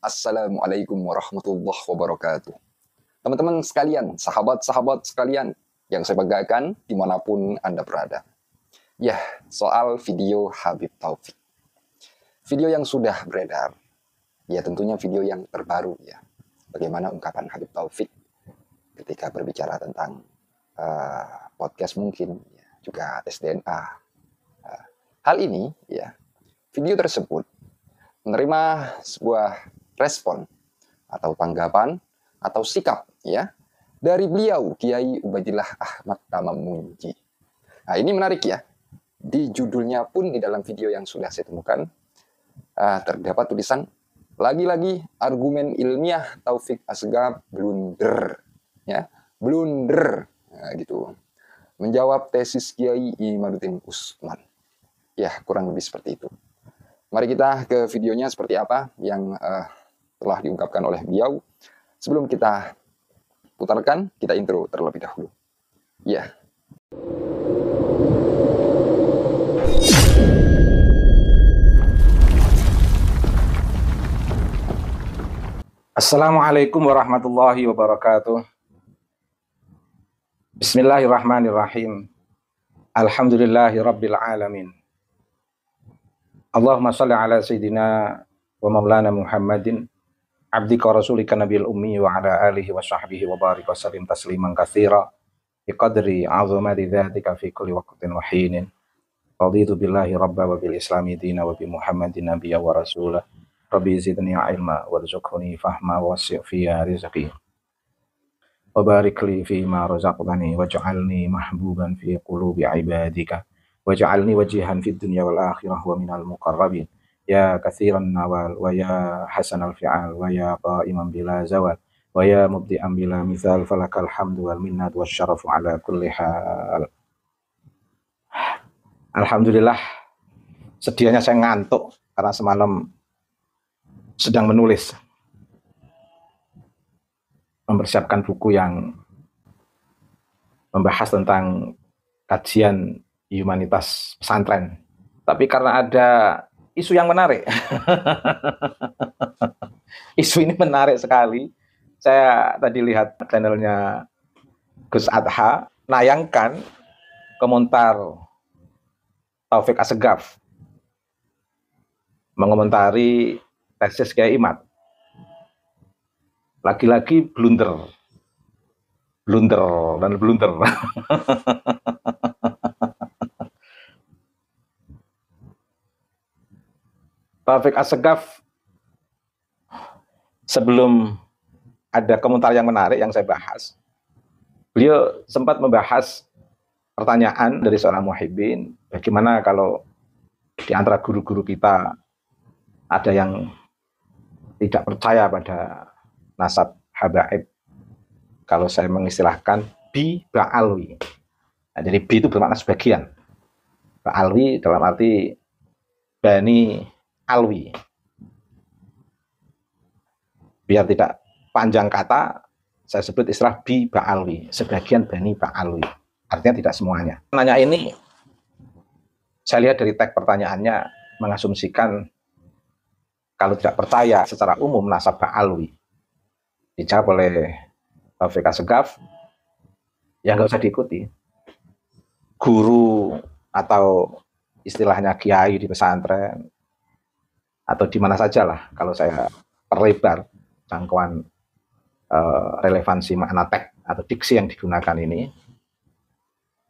Assalamualaikum warahmatullahi wabarakatuh. Teman-teman sekalian, sahabat-sahabat sekalian yang saya banggakan dimanapun Anda berada. Ya, soal video Habib Taufik. Video yang sudah beredar, ya tentunya video yang terbaru ya. Bagaimana ungkapan Habib Taufik ketika berbicara tentang podcast mungkin, ya, juga tes DNA. Hal ini, ya, video tersebut menerima sebuah respon atau tanggapan atau sikap ya dari beliau Kiai Ubaidillah Ahmad Tamamunji. Nah, ini menarik ya. Di judulnya pun di dalam video yang sudah saya temukan terdapat tulisan lagi-lagi argumen ilmiah Taufik Asgaf blunder ya, blunder gitu. Menjawab tesis Kiai Imaduddin Usman. Ya, kurang lebih seperti itu. Mari kita ke videonya seperti apa yang telah diungkapkan oleh beliau. Sebelum kita putarkan, kita intro terlebih dahulu. Ya. Assalamualaikum warahmatullahi wabarakatuh. Bismillahirrahmanirrahim. Alhamdulillahi rabbil alamin. Allahumma salli ala sayyidina wa maulana Muhammadin abdika rasulika nabiyil ummi wa ala alihi wa sahbihi wa barik wa sallim tasliman katsira biqadri azamati dzatika fi kulli waqtin wa hinin. Raditu billahi rabba wa bil islami dina wa bi Muhammadin nabiyya wa rasulah. Rabbi zidni ilma warzuqni fahma wa wasi' fi rizqi. Wa barik li fi ma razaqtani waj'alni mahbuban fi qulubi ibadika. Waj'alni wajihan fid dunya wal akhirah wa minal muqarrabin. Ya katsiran nawal wa ya hasanal fi'al wa ya qa'iman bila zawal wa ya mubdi'an bila mithal falakal hamdu wal minnat wasyarafu ala kulli hal. Alhamdulillah, sedianya saya ngantuk karena semalam sedang menulis, mempersiapkan buku yang membahas tentang kajian humanitas pesantren. Tapi karena ada isu yang menarik, isu ini menarik sekali. Saya tadi lihat channelnya Gus Adha, nayangkan komentar Taufik Asgaf mengomentari tesis Kiai Imad. Lagi-lagi blunder dan blunder. Taufik Asgaf, sebelum ada komentar yang menarik yang saya bahas, beliau sempat membahas pertanyaan dari seorang muhibbin, bagaimana kalau di antara guru-guru kita ada yang tidak percaya pada nasab habaib, kalau saya mengistilahkan bi ba'alwi. Nah, jadi bi itu bermakna sebagian, ba'alwi dalam arti bani alwi. Biar tidak panjang kata, saya sebut istilah bi ba'alwi, sebagian bani ba'alwi. Artinya tidak semuanya. Nanya ini, saya lihat dari tag pertanyaannya mengasumsikan kalau tidak percaya secara umum nasab ba'alwi. Dijawab oleh Taufik Asgaf, ya nggak usah diikuti. Guru atau istilahnya kiai di pesantren atau di mana saja lah, kalau saya perlebar jangkauan relevansi makna teks atau diksi yang digunakan ini,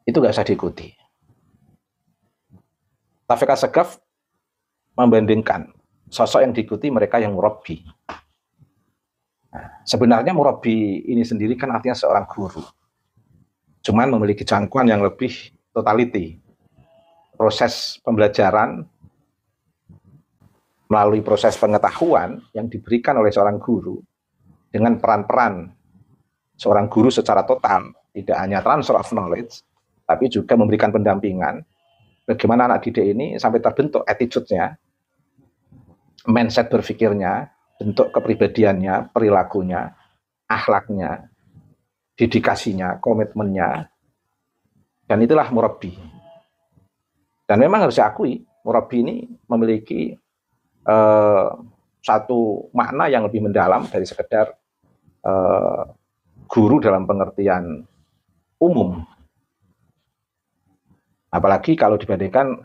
itu nggak usah diikuti. Taufik Asgaf membandingkan sosok yang diikuti mereka yang murabbi. Nah, sebenarnya murabbi ini sendiri kan artinya seorang guru, cuman memiliki jangkauan yang lebih totality. Proses pembelajaran melalui proses pengetahuan yang diberikan oleh seorang guru dengan peran-peran seorang guru secara total, tidak hanya transfer of knowledge, tapi juga memberikan pendampingan bagaimana anak didik ini sampai terbentuk attitude-nya, mindset berpikirnya, bentuk kepribadiannya, perilakunya, akhlaknya, dedikasinya, komitmennya, dan itulah murabbi. Dan memang harus diakui, murabbi ini memiliki satu makna yang lebih mendalam dari sekedar guru dalam pengertian umum. Apalagi kalau dibandingkan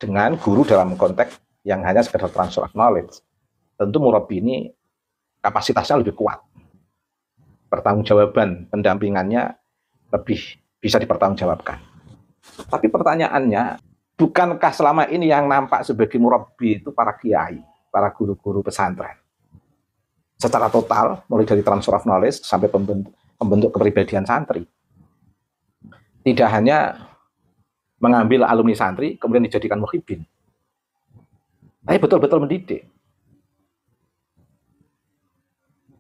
dengan guru dalam konteks yang hanya sekedar transfer of knowledge. Tentu murabbi ini kapasitasnya lebih kuat. Pertanggungjawaban pendampingannya lebih bisa dipertanggungjawabkan. Tapi pertanyaannya, bukankah selama ini yang nampak sebagai murabbi itu para kiai, para guru-guru pesantren? Secara total, mulai dari transfer of knowledge sampai pembentuk kepribadian santri. Tidak hanya mengambil alumni santri, kemudian dijadikan muhibbin. Tapi betul-betul mendidik.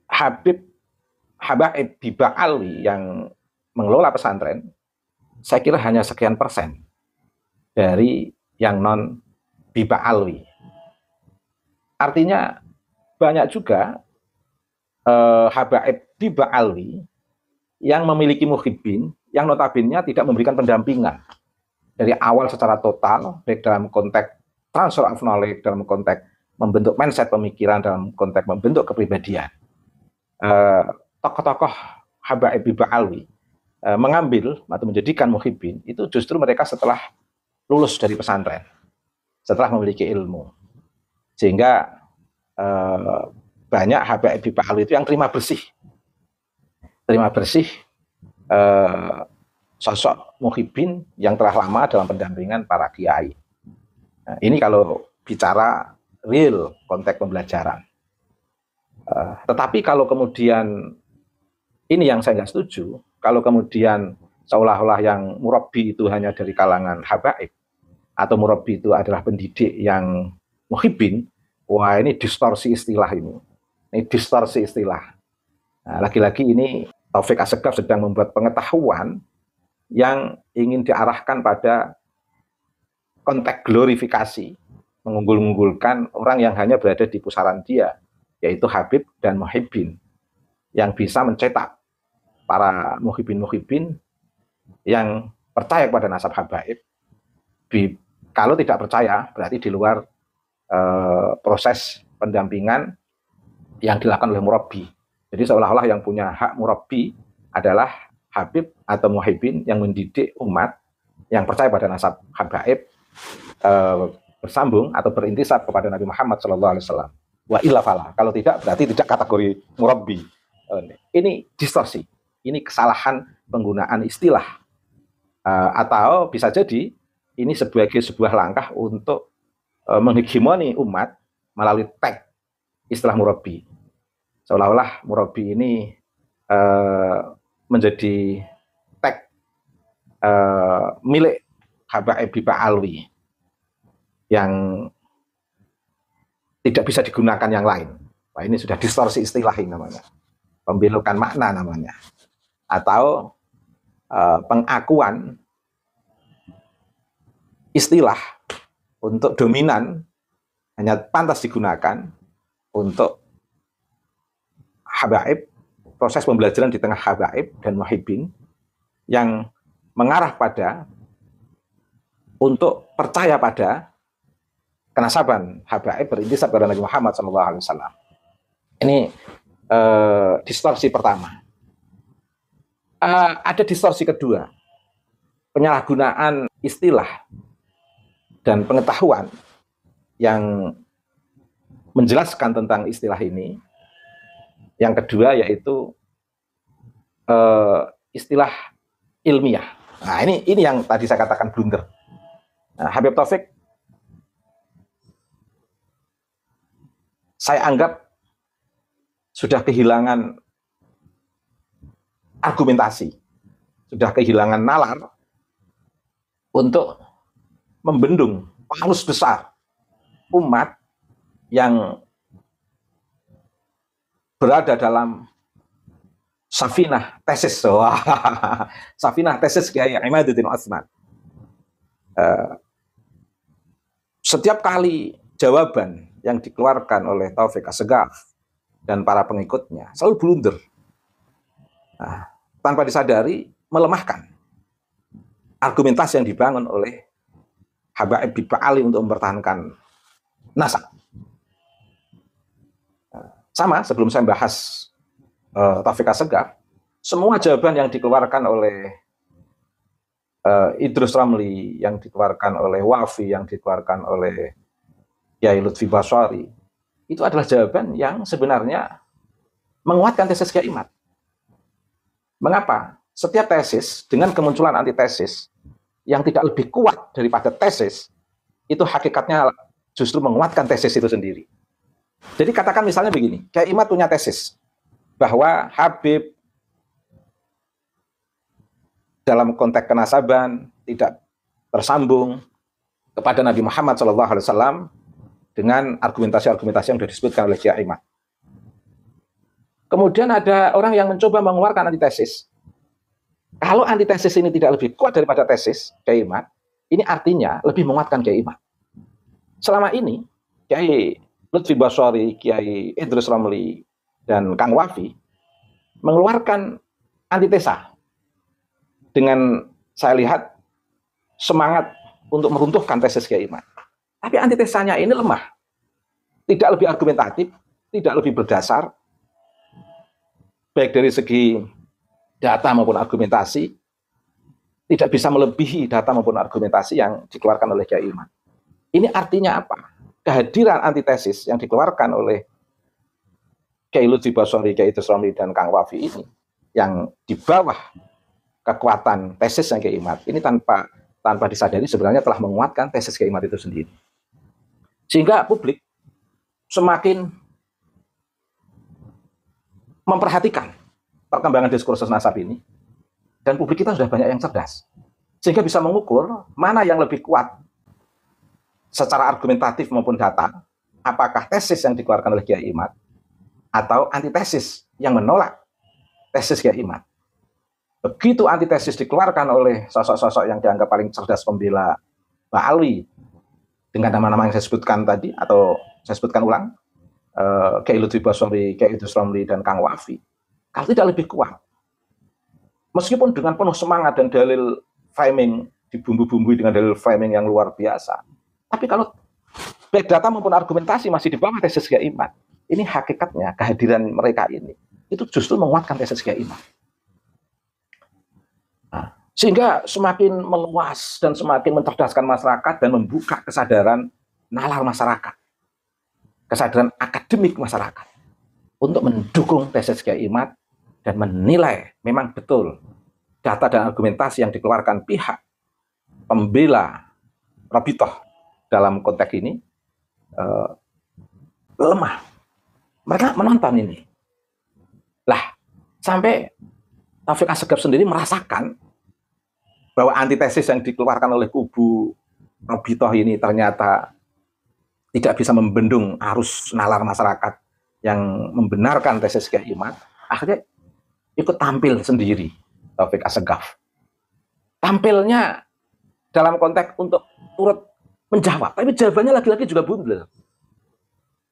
Habaib Biba Alwi yang mengelola pesantren, saya kira hanya sekian persen dari yang non Biba Alwi. Artinya banyak juga habaib Biba Alwi yang memiliki muhibbin yang notabene tidak memberikan pendampingan dari awal secara total, baik dalam konteks transfer of knowledge, dalam konteks membentuk mindset pemikiran, dalam konteks membentuk kepribadian. Tokoh-tokoh habaib Biba Alwi mengambil atau menjadikan muhibbin itu justru mereka setelah lulus dari pesantren, setelah memiliki ilmu, sehingga banyak habaib Biba Alwi itu yang terima bersih sosok muhibbin yang telah lama dalam pendampingan para kiai. Nah, ini kalau bicara real konteks pembelajaran. Tetapi kalau kemudian ini yang saya nggak setuju, kalau kemudian seolah-olah yang murabbi itu hanya dari kalangan habaib atau murabbi itu adalah pendidik yang muhibbin, wah ini distorsi istilah ini. Ini distorsi istilah. Nah, lagi-lagi ini Taufik Assegaf sedang membuat pengetahuan yang ingin diarahkan pada konteks glorifikasi, mengunggul-unggulkan orang yang hanya berada di pusaran dia, yaitu habib dan muhibbin, yang bisa mencetak para muhibbin-muhibbin yang percaya kepada nasab habaib. Kalau tidak percaya, berarti di luar proses pendampingan yang dilakukan oleh murabbi. Jadi seolah-olah yang punya hak murabbi adalah habib atau muhibbin yang mendidik umat yang percaya pada nasab habaib bersambung atau berintisab kepada Nabi Muhammad SAW. Wa illa fala. Kalau tidak, berarti tidak kategori murabbi. Ini distorsi. Ini kesalahan penggunaan istilah. Atau bisa jadi ini sebagai sebuah langkah untuk menghegemoni umat melalui tag istilah murabbi. Seolah-olah murabbi ini menjadi tag milik habaib Biba Alwi yang tidak bisa digunakan yang lain. Wah, ini sudah distorsi istilah ini namanya. Pembelokan makna namanya. Atau pengakuan istilah untuk dominan hanya pantas digunakan untuk habaib, proses pembelajaran di tengah habaib dan muhibbin yang mengarah pada untuk percaya pada kenasaban habaib berintisab kepada Nabi Muhammad SAW. Ini distorsi pertama. Ada distorsi kedua, penyalahgunaan istilah dan pengetahuan yang menjelaskan tentang istilah ini. Yang kedua yaitu istilah ilmiah. Nah, ini yang tadi saya katakan blunder. Nah, Habib Taufik saya anggap sudah kehilangan argumentasi, sudah kehilangan nalar untuk membendung arus besar umat yang berada dalam safinah tesis. Safinah tesis Kiai Imaduddin Utsman. Setiap kali jawaban yang dikeluarkan oleh Taufik Assegaf dan para pengikutnya selalu blunder. Nah, tanpa disadari melemahkan argumentasi yang dibangun oleh habaib Biba Alwi untuk mempertahankan nasab. Sama sebelum saya bahas Taufik Assegaf, semua jawaban yang dikeluarkan oleh Idrus Ramli, yang dikeluarkan oleh Wafi, yang dikeluarkan oleh Kiai Lutfi Baswari, itu adalah jawaban yang sebenarnya menguatkan tesis Kiai Imad. Mengapa? Setiap tesis dengan kemunculan antitesis yang tidak lebih kuat daripada tesis, itu hakikatnya justru menguatkan tesis itu sendiri. Jadi katakan misalnya begini, Kiai Imad punya tesis bahwa Habib dalam konteks kenasaban tidak tersambung kepada Nabi Muhammad SAW dengan argumentasi-argumentasi yang sudah disebutkan oleh Kiai Imad. Kemudian ada orang yang mencoba mengeluarkan antitesis. Kalau antitesis ini tidak lebih kuat daripada tesis Kiai Imad, ini artinya lebih menguatkan Kiai Imad. Selama ini Kiai Lutfi Baswari, Kiai Idrus Ramli, dan Kang Wafi mengeluarkan antitesa dengan saya lihat semangat untuk meruntuhkan tesis Kiai Imad. Tapi antitesanya ini lemah, tidak lebih argumentatif, tidak lebih berdasar, baik dari segi data maupun argumentasi, tidak bisa melebihi data maupun argumentasi yang dikeluarkan oleh Kiai Imad. Ini artinya apa? Kehadiran antitesis yang dikeluarkan oleh Kiai Lutfi Baswari, Kiai Idrus Ramli, dan Kang Wafi ini, yang di bawah kekuatan tesis yang Kiai Imad, ini tanpa disadari sebenarnya telah menguatkan tesis Kiai Imad itu sendiri. Sehingga publik semakin memperhatikan perkembangan diskursus nasab ini, dan publik kita sudah banyak yang cerdas, sehingga bisa mengukur mana yang lebih kuat secara argumentatif maupun data, apakah tesis yang dikeluarkan oleh Kiai Imad atau antitesis yang menolak tesis Kiai Imad. Begitu antitesis dikeluarkan oleh sosok-sosok yang dianggap paling cerdas pembela Mbak Alwi, dengan nama-nama yang saya sebutkan tadi, atau saya sebutkan ulang, Kiai Lutfi Baswari, Kiai Idrus Ramli, dan Kang Wafi, kalau tidak lebih kuat, meskipun dengan penuh semangat dan dalil framing, dibumbu-bumbui dengan dalil framing yang luar biasa, tapi kalau baik data maupun argumentasi masih di bawah tesis Kiai Imad, ini hakikatnya kehadiran mereka ini itu justru menguatkan tesis Kiai Imad. Nah, sehingga semakin meluas dan semakin mencerdaskan masyarakat dan membuka kesadaran nalar masyarakat, kesadaran akademik masyarakat untuk mendukung tesis Kiai Imad dan menilai memang betul data dan argumentasi yang dikeluarkan pihak pembela Rabithah dalam konteks ini lemah. Mereka menonton ini. Lah, sampai Taufik Assegaf sendiri merasakan bahwa antitesis yang dikeluarkan oleh kubu Rabithah ini ternyata tidak bisa membendung arus nalar masyarakat yang membenarkan tesis Kiai Imad. Akhirnya ikut tampil sendiri Taufik Assegaf. Tampilnya dalam konteks untuk turut menjawab, tapi jawabannya lagi-lagi juga bundel.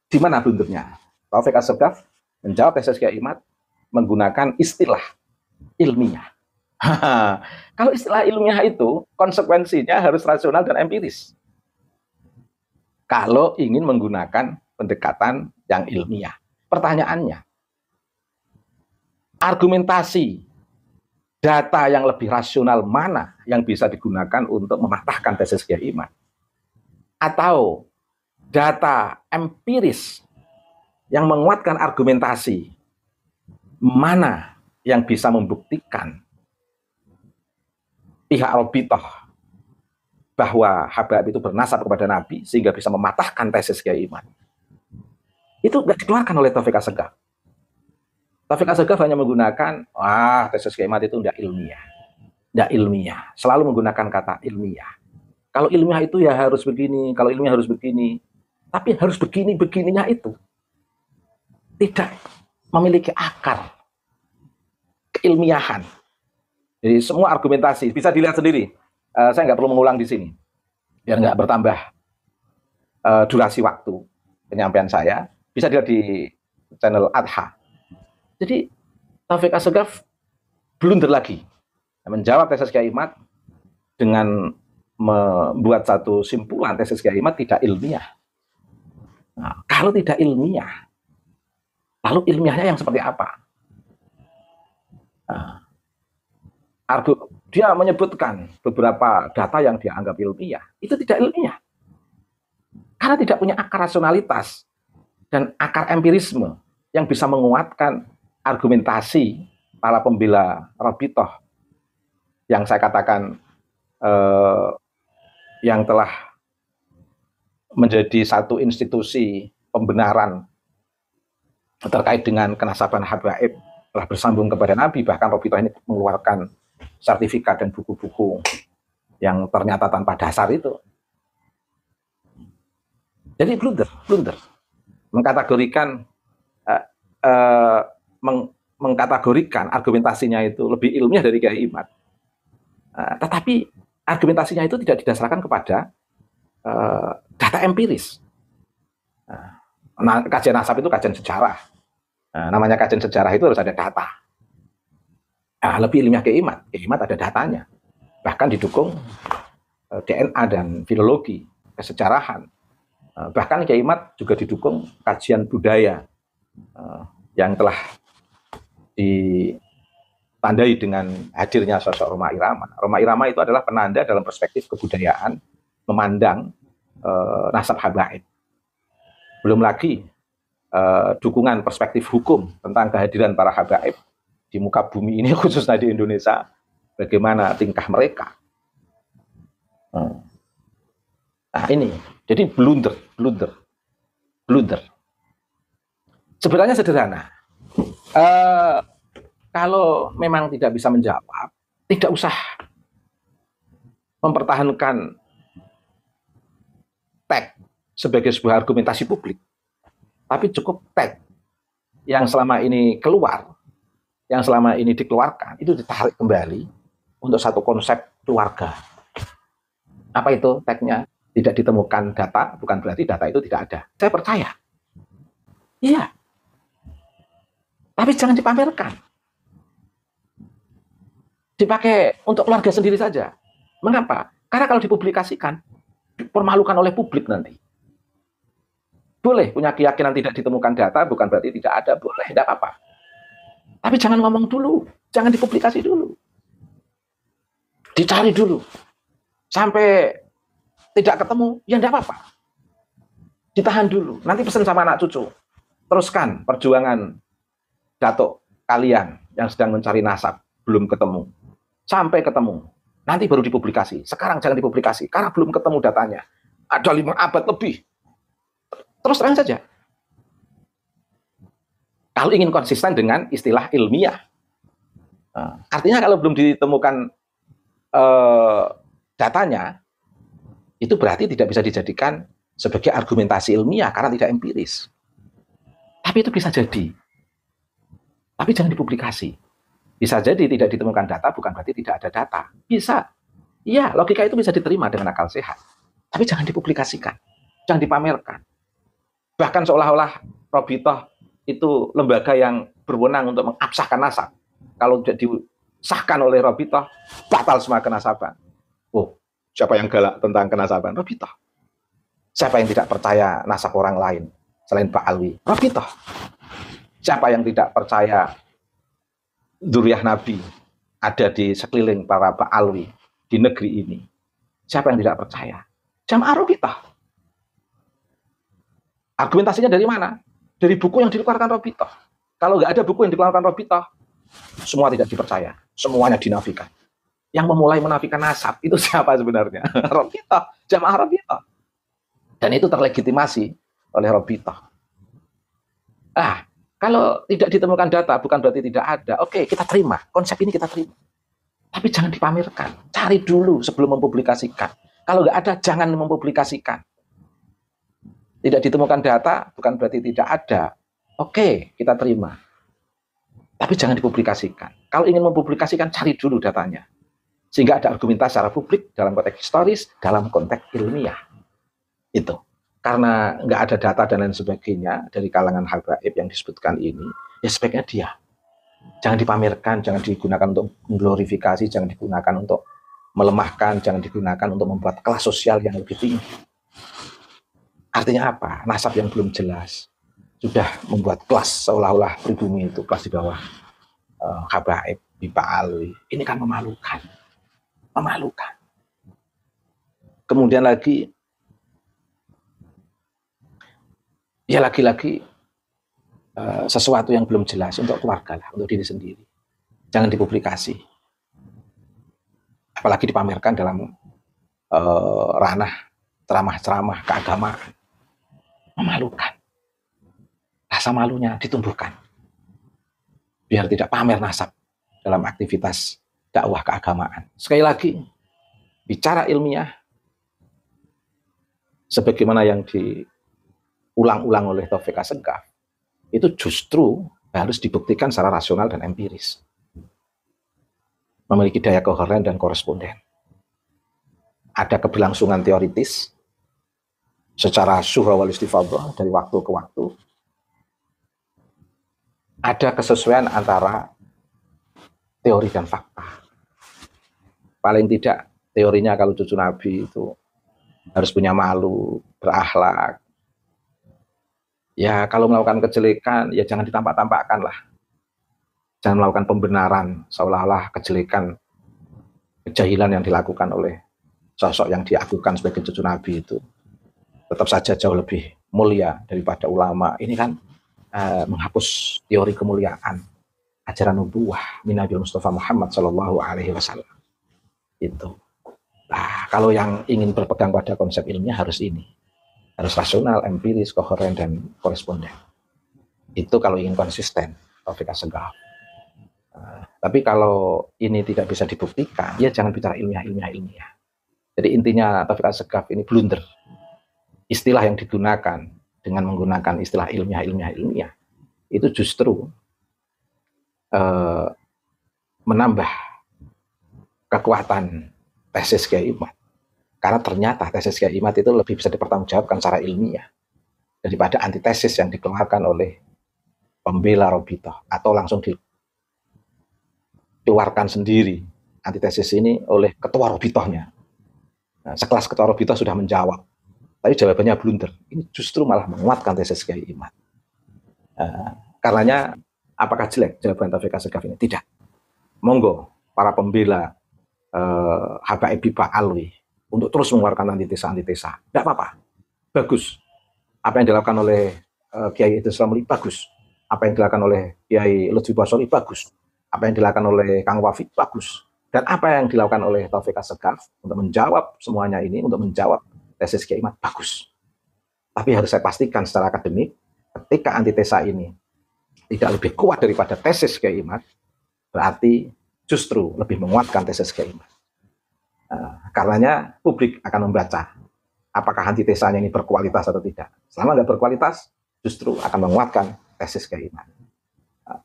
Di mana bundelnya? Taufik Assegaf menjawab tesis Kiai Imad menggunakan istilah ilmiah. Kalau istilah ilmiah itu konsekuensinya harus rasional dan empiris. Kalau ingin menggunakan pendekatan yang ilmiah, pertanyaannya, argumentasi data yang lebih rasional mana yang bisa digunakan untuk mematahkan tesis Kiai Imad? Atau data empiris yang menguatkan argumentasi mana yang bisa membuktikan pihak Rabithah bahwa Habib itu bernasab kepada Nabi sehingga bisa mematahkan tesis Kiai Imad? Itu nggak dikeluarkan oleh Taufik Assegaf. Taufik Assegaf hanya menggunakan, tesis Kiai Imad itu tidak ilmiah. Tidak ilmiah, selalu menggunakan kata ilmiah. Kalau ilmiah itu ya harus begini, kalau ilmiah harus begini. Tapi harus begininya itu tidak memiliki akar keilmiahan. Jadi semua argumentasi bisa dilihat sendiri. Saya nggak perlu mengulang di sini, biar nggak bertambah durasi waktu penyampaian saya. Bisa dilihat di channel Adha. Jadi Taufik Assegaf blunder lagi menjawab tesis Kiai Imad dengan membuat satu simpulan tesis Kiai Imad tidak ilmiah. Nah, kalau tidak ilmiah, Lalu ilmiahnya yang seperti apa? Nah, dia menyebutkan beberapa data yang dia anggap ilmiah, itu tidak ilmiah. Karena tidak punya akar rasionalitas dan akar empirisme yang bisa menguatkan argumentasi para pembela Robitoh yang saya katakan yang telah menjadi satu institusi pembenaran terkait dengan kenasaban habaib, telah bersambung kepada Nabi. Bahkan Robitoh ini mengeluarkan sertifikat dan buku-buku yang ternyata tanpa dasar itu. Jadi blunder mengkategorikan mengkategorikan argumentasinya itu lebih ilmiah dari Kiai Imad. Tetapi argumentasinya itu tidak didasarkan kepada data empiris. Kajian nasab itu kajian sejarah. Namanya kajian sejarah itu harus ada data. Lebih ilmiah Kiai Imad. Kiai Imad ada datanya. Bahkan didukung DNA dan filologi, kesejarahan. Bahkan Kiai Imad juga didukung kajian budaya yang telah ditandai dengan hadirnya sosok Rhoma Irama. Rhoma Irama itu adalah penanda dalam perspektif kebudayaan memandang nasab habaib. Belum lagi dukungan perspektif hukum tentang kehadiran para habaib di muka bumi ini, khususnya di Indonesia, bagaimana tingkah mereka. Nah ini, jadi blunder. Sebenarnya sederhana. Kalau memang tidak bisa menjawab, tidak usah mempertahankan tag sebagai sebuah argumentasi publik. Tapi cukup tag yang selama ini keluar, yang selama ini dikeluarkan, itu ditarik kembali untuk satu konsep keluarga. Apa itu tagnya? Tidak ditemukan data, bukan berarti data itu tidak ada. Saya percaya. Iya. Tapi jangan dipamerkan. Dipakai untuk keluarga sendiri saja. Mengapa? Karena kalau dipublikasikan, dipermalukan oleh publik nanti. Boleh punya keyakinan tidak ditemukan data, bukan berarti tidak ada. Boleh, tidak apa-apa. Tapi jangan ngomong dulu. Jangan dipublikasi dulu. Dicari dulu. Sampai tidak ketemu, ya tidak apa-apa. Ditahan dulu. Nanti pesan sama anak cucu. Teruskan perjuangan datuk kalian yang sedang mencari nasab. Belum ketemu. Sampai ketemu. Nanti baru dipublikasi. Sekarang jangan dipublikasi. Karena belum ketemu datanya. Ada 5 abad lebih. Terus terang saja. Kalau ingin konsisten dengan istilah ilmiah. Artinya kalau belum ditemukan datanya, itu berarti tidak bisa dijadikan sebagai argumentasi ilmiah karena tidak empiris. Tapi itu bisa jadi. Tapi jangan dipublikasi. Bisa jadi tidak ditemukan data bukan berarti tidak ada data. Bisa. Iya, logika itu bisa diterima dengan akal sehat. Tapi jangan dipublikasikan. Jangan dipamerkan. Bahkan seolah-olah Robitoh itu lembaga yang berwenang untuk mengabsahkan nasab. Kalau tidak disahkan oleh Robitoh, batal semua kenasaban. Oh, siapa yang galak tentang kenasaban? Robitoh. Siapa yang tidak percaya nasab orang lain selain Pak Alwi? Robitoh. Siapa yang tidak percaya dzurriyyah Nabi ada di sekeliling para Pak Alwi di negeri ini? Siapa yang tidak percaya? Jamaah Robitoh. Argumentasinya dari mana? Dari buku yang dikeluarkan Robitoh. Kalau nggak ada buku yang dikeluarkan Robitoh, semua tidak dipercaya. Semuanya dinafikan. Yang memulai menafikan nasab itu siapa sebenarnya? Robitoh, jamaah Robitoh. Dan itu terlegitimasi oleh Robitoh. Kalau tidak ditemukan data bukan berarti tidak ada. Oke, kita terima. Konsep ini kita terima. Tapi jangan dipamerkan. Cari dulu sebelum mempublikasikan. Kalau nggak ada, jangan mempublikasikan. Tidak ditemukan data bukan berarti tidak ada. Oke, kita terima. Tapi jangan dipublikasikan. Kalau ingin mempublikasikan, cari dulu datanya. Sehingga ada argumentasi secara publik dalam konteks historis, dalam konteks ilmiah. Itu. Karena nggak ada data dan lain sebagainya dari kalangan habaib yang disebutkan ini, ya sebaiknya dia. Jangan dipamerkan, jangan digunakan untuk glorifikasi, jangan digunakan untuk melemahkan, jangan digunakan untuk membuat kelas sosial yang lebih tinggi. Artinya apa? Nasab yang belum jelas. sudah membuat kelas seolah-olah pribumi itu kelas di bawah habaib, Bipa Alwi. Ini kan memalukan. Memalukan. Kemudian lagi, ya lagi-lagi sesuatu yang belum jelas untuk keluarga lah, untuk diri sendiri. Jangan dipublikasi. Apalagi dipamerkan dalam ranah ceramah-ceramah keagamaan. Memalukan. Rasa malunya ditumbuhkan. Biar tidak pamer nasab dalam aktivitas dakwah keagamaan. Sekali lagi, bicara ilmiah, sebagaimana yang diulang-ulang oleh Taufik Assegaf, itu justru harus dibuktikan secara rasional dan empiris. Memiliki daya koheren dan koresponden. Ada keberlangsungan teoritis, secara syuhra wal istifadhah dari waktu ke waktu. Ada kesesuaian antara teori dan fakta. Paling tidak teorinya kalau cucu Nabi itu harus punya malu, berakhlak. Ya kalau melakukan kejelekan, ya jangan ditampak-tampakkan lah. Jangan melakukan pembenaran, seolah-olah kejelekan, kejahilan yang dilakukan oleh sosok yang diakukan sebagai cucu Nabi itu tetap saja jauh lebih mulia daripada ulama. Ini kan menghapus teori kemuliaan ajaran nubuwah min Nabi Mustafa Muhammad Shallallahu Alaihi Wasallam. Itu. Nah, kalau yang ingin berpegang pada konsep ilmiah harus ini, harus rasional, empiris, koheren dan koresponden. Itu kalau ingin konsisten, Taufik Assegaf. Tapi kalau ini tidak bisa dibuktikan, ya jangan bicara ilmiah. Jadi intinya Taufik Assegaf ini blunder. Istilah yang digunakan dengan menggunakan istilah ilmiah itu justru menambah kekuatan tesis Kiai Imad. Karena ternyata tesis Kiai Imad itu lebih bisa dipertanggungjawabkan secara ilmiah daripada antitesis yang dikeluarkan oleh pembela Robitoh atau langsung dikeluarkan sendiri antitesis ini oleh ketua Robitohnya. Nah, sekelas ketua Robitoh sudah menjawab, tapi jawabannya blunder. Ini justru malah menguatkan tesis Kiai Imad. Karenanya, apakah jelek jawaban Taufik Assegaf ini? Tidak. Monggo para pembela Habaib Bipa Alwi untuk terus mengeluarkan antitesa. Tidak apa-apa. Bagus. Apa yang dilakukan oleh Kiai Idris Ramli, bagus. Apa yang dilakukan oleh Kiai Lutfi Basori, bagus. Apa yang dilakukan oleh Kang Wafid, bagus. Dan apa yang dilakukan oleh Taufik Assegaf untuk menjawab semuanya ini, untuk menjawab tesis Kiai Imad, bagus. Tapi harus saya pastikan secara akademik, ketika antitesa ini tidak lebih kuat daripada tesis Kiai Imad, berarti justru lebih menguatkan tesis Kiai Imad. Karenanya publik akan membaca apakah antitesanya ini berkualitas atau tidak. Selama tidak berkualitas, justru akan menguatkan tesis Kiai Imad.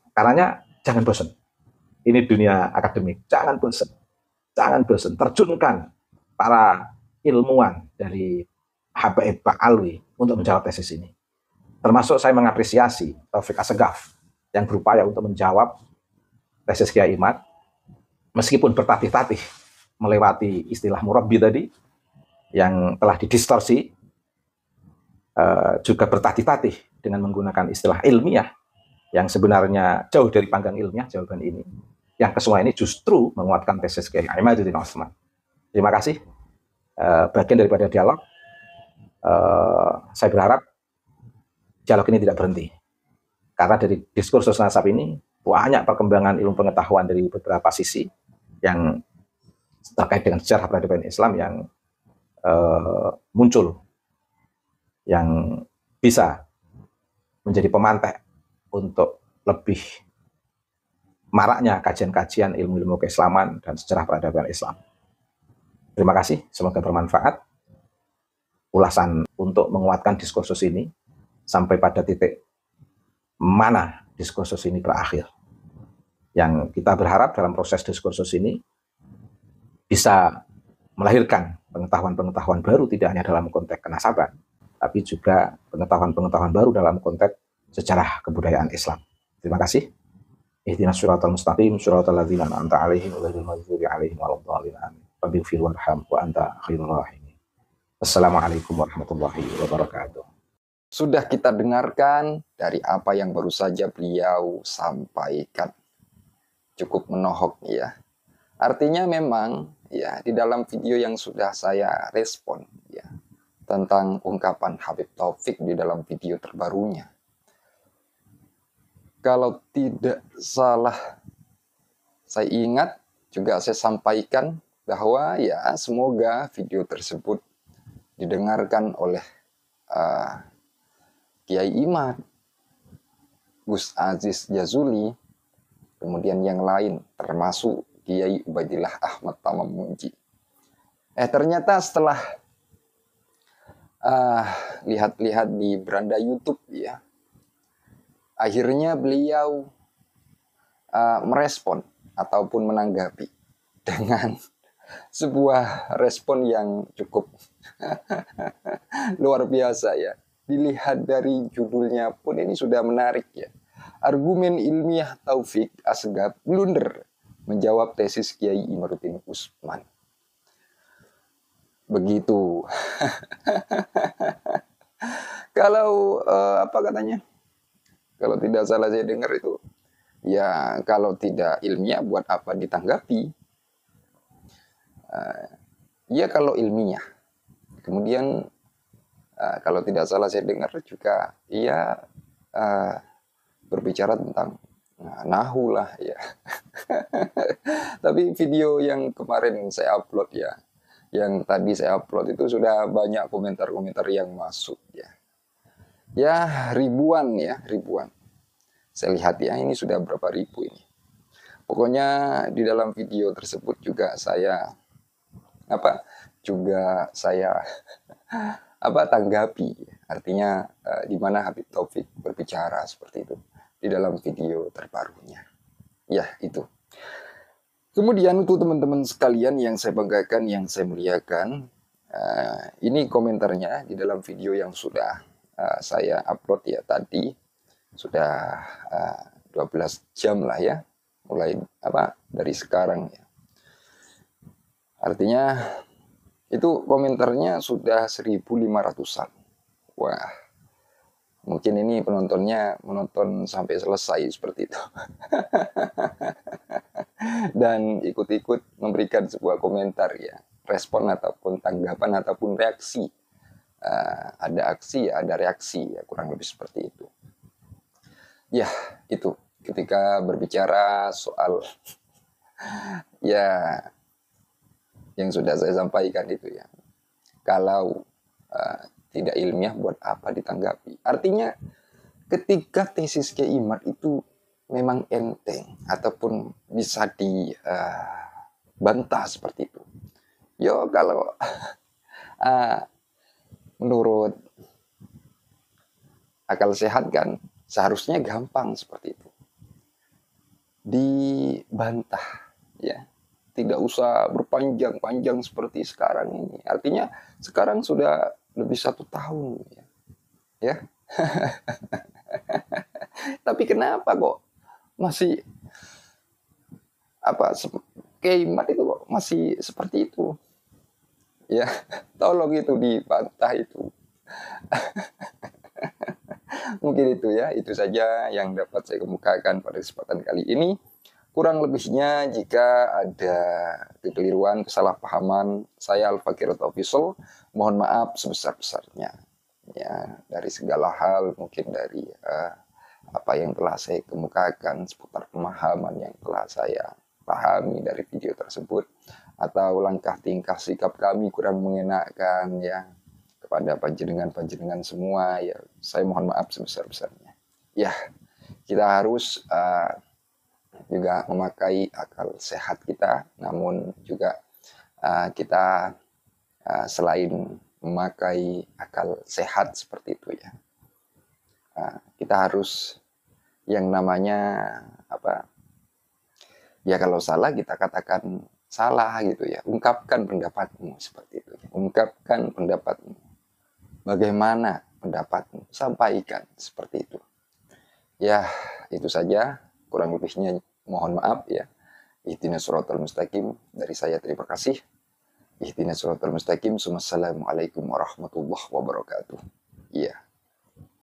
Karenanya jangan bosan. Ini dunia akademik, jangan bosan. Terjunkan para ilmuwan dari Habaib Pak Alwi untuk menjawab tesis ini. Termasuk saya mengapresiasi Taufik Assegaf yang berupaya untuk menjawab tesis Kiai Imad, meskipun bertatih-tatih melewati istilah murabbi tadi yang telah didistorsi, juga bertatih-tatih dengan menggunakan istilah ilmiah yang sebenarnya jauh dari panggang ilmiah jawaban ini. Yang kesemua ini justru menguatkan tesis Kiai Imaduddin Utsman. Terima kasih. Bagian daripada dialog, saya berharap dialog ini tidak berhenti. Karena dari diskursus nasab ini banyak perkembangan ilmu pengetahuan dari beberapa sisi yang terkait dengan sejarah peradaban Islam yang muncul, yang bisa menjadi pemantik untuk lebih maraknya kajian-kajian ilmu-ilmu keislaman dan sejarah peradaban Islam. Terima kasih, semoga bermanfaat. Ulasan untuk menguatkan diskursus ini sampai pada titik mana diskursus ini berakhir. Yang kita berharap dalam proses diskursus ini bisa melahirkan pengetahuan-pengetahuan baru tidak hanya dalam konteks kenasaban, tapi juga pengetahuan-pengetahuan baru dalam konteks sejarah kebudayaan Islam. Terima kasih. Ihdinas siratal mustaqim, siratal ladzina an'amta 'alaihim ghairil maghdubi 'alaihim waladdallin. Amin. Rabbighfir warham wa anta khairur rahimin. Assalamualaikum warahmatullahi wabarakatuh. sudah kita dengarkan dari apa yang baru saja beliau sampaikan. Cukup menohok ya. Artinya memang ya di dalam video yang sudah saya respon ya tentang ungkapan Habib Taufik di dalam video terbarunya. Kalau tidak salah saya ingat juga saya sampaikan bahwa ya semoga video tersebut didengarkan oleh Kiai Imad, Gus Aziz Jazuli, kemudian yang lain termasuk Kiai Ubaidillah Ahmad Tamam Munji. Ternyata setelah lihat-lihat di beranda YouTube ya, akhirnya beliau merespon ataupun menanggapi dengan sebuah respon yang cukup luar biasa ya. Dilihat dari judulnya pun ini sudah menarik ya. Argumen ilmiah Taufik Asgaf blunder menjawab tesis Kiai Imaduddin Usman. Begitu. Kalau apa katanya? Kalau tidak salah saya dengar itu, ya kalau tidak ilmiah buat apa ditanggapi? Ya kalau ilmiah. Kemudian kalau tidak salah saya dengar juga ia berbicara tentang nahu lah ya. Tapi video yang kemarin saya upload ya, yang tadi saya upload itu sudah banyak komentar-komentar yang masuk ya. Ya ribuan ya, ribuan. Saya lihat ya ini sudah berapa ribu ini. Pokoknya di dalam video tersebut juga saya tanggapi. Artinya di mana Habib Taufik berbicara seperti itu di dalam video terbarunya. Ya, itu. Kemudian untuk teman-teman sekalian yang saya banggakan, yang saya muliakan, ini komentarnya di dalam video yang sudah saya upload ya tadi. Sudah 12 jam lah ya. Mulai dari sekarang ya. Artinya itu komentarnya sudah 1.500-an. Wah, mungkin ini penontonnya menonton sampai selesai seperti itu. Dan ikut-ikut memberikan sebuah komentar ya, respon ataupun tanggapan ataupun reaksi. Ada aksi, ada reaksi ya, kurang lebih seperti itu. Ya, itu ketika berbicara soal ya yang sudah saya sampaikan itu ya. Kalau tidak ilmiah buat apa ditanggapi? Artinya ketika tesis Kiai Imad itu memang enteng ataupun bisa dibantah seperti itu. Yo kalau menurut akal sehat kan seharusnya gampang seperti itu. Dibantah ya. Tidak usah berpanjang-panjang seperti sekarang ini. Artinya sekarang sudah lebih 1 tahun ya. Tapi kenapa kok masih Kiai Imad itu kok masih seperti itu? Ya, tolong itu dibantah itu. Mungkin itu ya, itu saja yang dapat saya kemukakan pada kesempatan kali ini. Kurang lebihnya jika ada kekeliruan, kesalahpahaman, saya Al-Fakir Official mohon maaf sebesar-besarnya. Ya, dari segala hal, mungkin dari apa yang telah saya kemukakan seputar pemahaman yang telah saya pahami dari video tersebut, atau langkah tingkah sikap kami kurang mengenakan ya kepada panjenengan semua ya, saya mohon maaf sebesar-besarnya. Ya, kita harus juga memakai akal sehat kita, namun juga kita selain memakai akal sehat seperti itu ya, kita harus yang namanya ya kalau salah kita katakan salah gitu ya, ungkapkan pendapatmu seperti itu, ungkapkan pendapatmu, bagaimana pendapatmu, sampaikan seperti itu ya. Itu saja, kurang lebihnya mohon maaf ya. Ihdinas siratal mustaqim, dari saya terima kasih. Ihdinas siratal mustaqim. Assalamualaikum warahmatullahi wabarakatuh. Iya.